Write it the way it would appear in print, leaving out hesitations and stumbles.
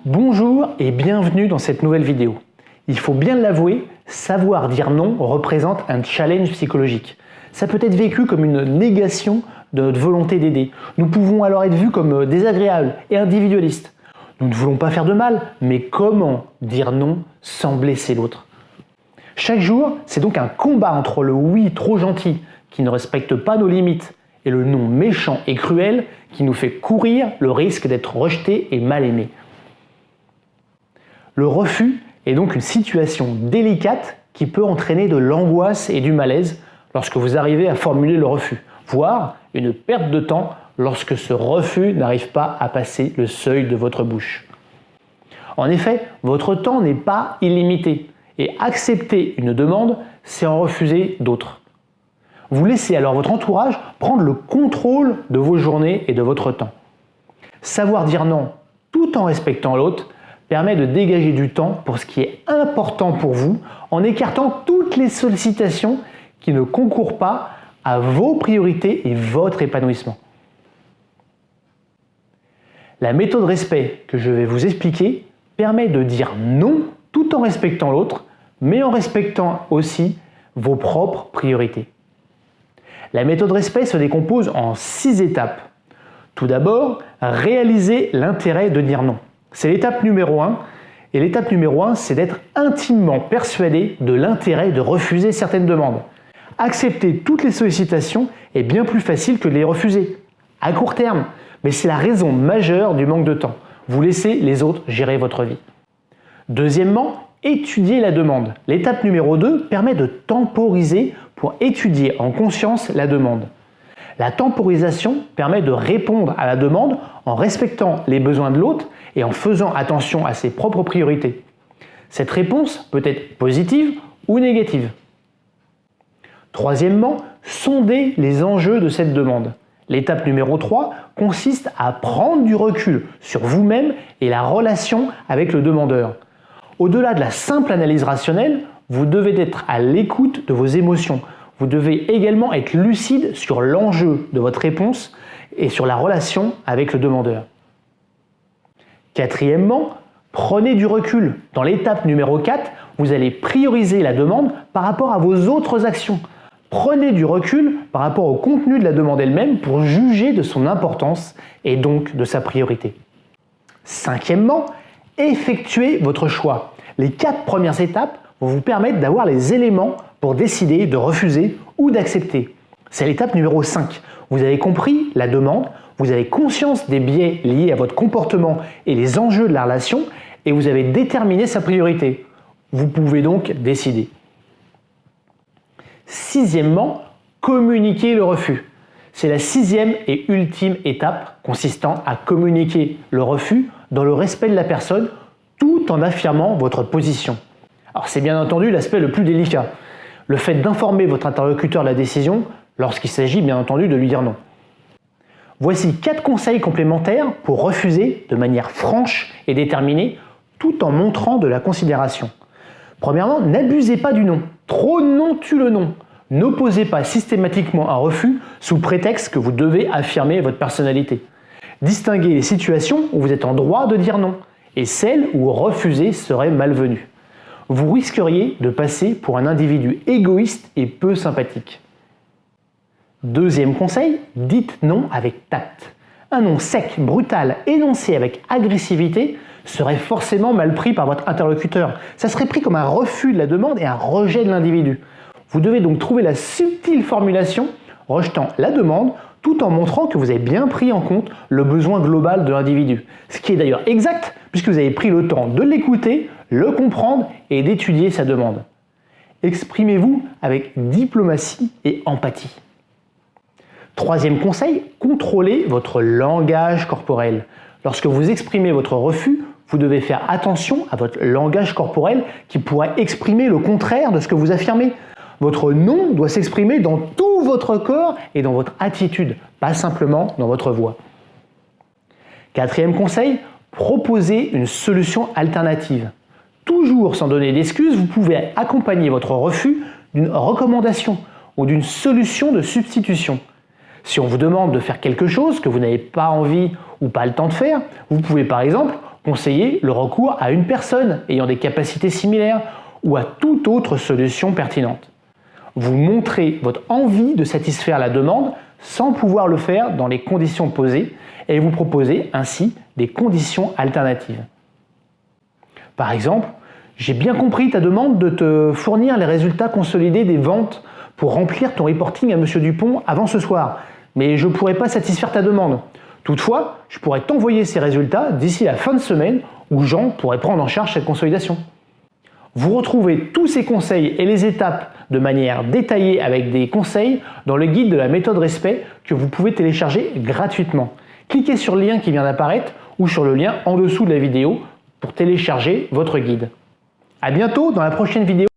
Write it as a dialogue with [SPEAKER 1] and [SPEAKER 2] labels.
[SPEAKER 1] Bonjour et bienvenue dans cette nouvelle vidéo. Il faut bien l'avouer, savoir dire non représente un challenge psychologique. Ça peut être vécu comme une négation de notre volonté d'aider. Nous pouvons alors être vus comme désagréables et individualistes. Nous ne voulons pas faire de mal, mais comment dire non sans blesser l'autre? Chaque jour, c'est donc un combat entre le oui trop gentil qui ne respecte pas nos limites et le non méchant et cruel qui nous fait courir le risque d'être rejeté et mal aimé. Le refus est donc une situation délicate qui peut entraîner de l'angoisse et du malaise lorsque vous arrivez à formuler le refus, voire une perte de temps lorsque ce refus n'arrive pas à passer le seuil de votre bouche. En effet, votre temps n'est pas illimité et accepter une demande, c'est en refuser d'autres. Vous laissez alors votre entourage prendre le contrôle de vos journées et de votre temps. Savoir dire non tout en respectant l'autre permet de dégager du temps pour ce qui est important pour vous en écartant toutes les sollicitations qui ne concourent pas à vos priorités et votre épanouissement. La méthode respect que je vais vous expliquer permet de dire non tout en respectant l'autre, mais en respectant aussi vos propres priorités. La méthode respect se décompose en 6 étapes. Tout d'abord, réaliser l'intérêt de dire non. C'est l'étape numéro 1. Et l'étape numéro 1, c'est d'être intimement persuadé de l'intérêt de refuser certaines demandes. Accepter toutes les sollicitations est bien plus facile que de les refuser, à court terme. Mais c'est la raison majeure du manque de temps. Vous laissez les autres gérer votre vie. Deuxièmement, étudier la demande. L'étape numéro 2 permet de temporiser pour étudier en conscience la demande. La temporisation permet de répondre à la demande en respectant les besoins de l'autre et en faisant attention à ses propres priorités. Cette réponse peut être positive ou négative. Troisièmement, sonder les enjeux de cette demande. L'étape numéro 3 consiste à prendre du recul sur vous-même et la relation avec le demandeur. Au-delà de la simple analyse rationnelle, vous devez être à l'écoute de vos émotions. Vous devez également être lucide sur l'enjeu de votre réponse et sur la relation avec le demandeur. Quatrièmement, prenez du recul. Dans l'étape numéro 4, vous allez prioriser la demande par rapport à vos autres actions. Prenez du recul par rapport au contenu de la demande elle-même pour juger de son importance et donc de sa priorité. Cinquièmement, effectuez votre choix. Les 4 premières étapes vont vous permettre d'avoir les éléments pour décider de refuser ou d'accepter. C'est l'étape numéro 5. Vous avez compris la demande, vous avez conscience des biais liés à votre comportement et les enjeux de la relation et vous avez déterminé sa priorité. Vous pouvez donc décider. Sixièmement, communiquer le refus. C'est la 6e et ultime étape consistant à communiquer le refus dans le respect de la personne tout en affirmant votre position. Alors c'est bien entendu l'aspect le plus délicat, le fait d'informer votre interlocuteur de la décision lorsqu'il s'agit bien entendu de lui dire non. Voici 4 conseils complémentaires pour refuser de manière franche et déterminée tout en montrant de la considération. Premièrement, n'abusez pas du non. Trop de non tue le non. N'opposez pas systématiquement un refus sous prétexte que vous devez affirmer votre personnalité. Distinguez les situations où vous êtes en droit de dire non et celles où refuser serait malvenu. Vous risqueriez de passer pour un individu égoïste et peu sympathique. Deuxième conseil, dites non avec tact. Un non sec, brutal, énoncé avec agressivité serait forcément mal pris par votre interlocuteur. Ça serait pris comme un refus de la demande et un rejet de l'individu. Vous devez donc trouver la subtile formulation rejetant la demande tout en montrant que vous avez bien pris en compte le besoin global de l'individu. Ce qui est d'ailleurs exact puisque vous avez pris le temps de l'écouter, le comprendre et d'étudier sa demande. Exprimez-vous avec diplomatie et empathie. Troisième conseil, contrôlez votre langage corporel. Lorsque vous exprimez votre refus, vous devez faire attention à votre langage corporel qui pourrait exprimer le contraire de ce que vous affirmez. Votre non doit s'exprimer dans tout votre corps et dans votre attitude, pas simplement dans votre voix. Quatrième conseil, proposez une solution alternative. Toujours sans donner d'excuses, vous pouvez accompagner votre refus d'une recommandation ou d'une solution de substitution. Si on vous demande de faire quelque chose que vous n'avez pas envie ou pas le temps de faire, vous pouvez par exemple conseiller le recours à une personne ayant des capacités similaires ou à toute autre solution pertinente. Vous montrez votre envie de satisfaire la demande sans pouvoir le faire dans les conditions posées et vous proposez ainsi des conditions alternatives. Par exemple, j'ai bien compris ta demande de te fournir les résultats consolidés des ventes pour remplir ton reporting à Monsieur Dupont avant ce soir, mais je ne pourrais pas satisfaire ta demande. Toutefois, je pourrais t'envoyer ces résultats d'ici la fin de semaine où Jean pourrait prendre en charge cette consolidation. Vous retrouvez tous ces conseils et les étapes de manière détaillée avec des conseils dans le guide de la méthode respect que vous pouvez télécharger gratuitement. Cliquez sur le lien qui vient d'apparaître ou sur le lien en dessous de la vidéo pour télécharger votre guide. À bientôt dans la prochaine vidéo.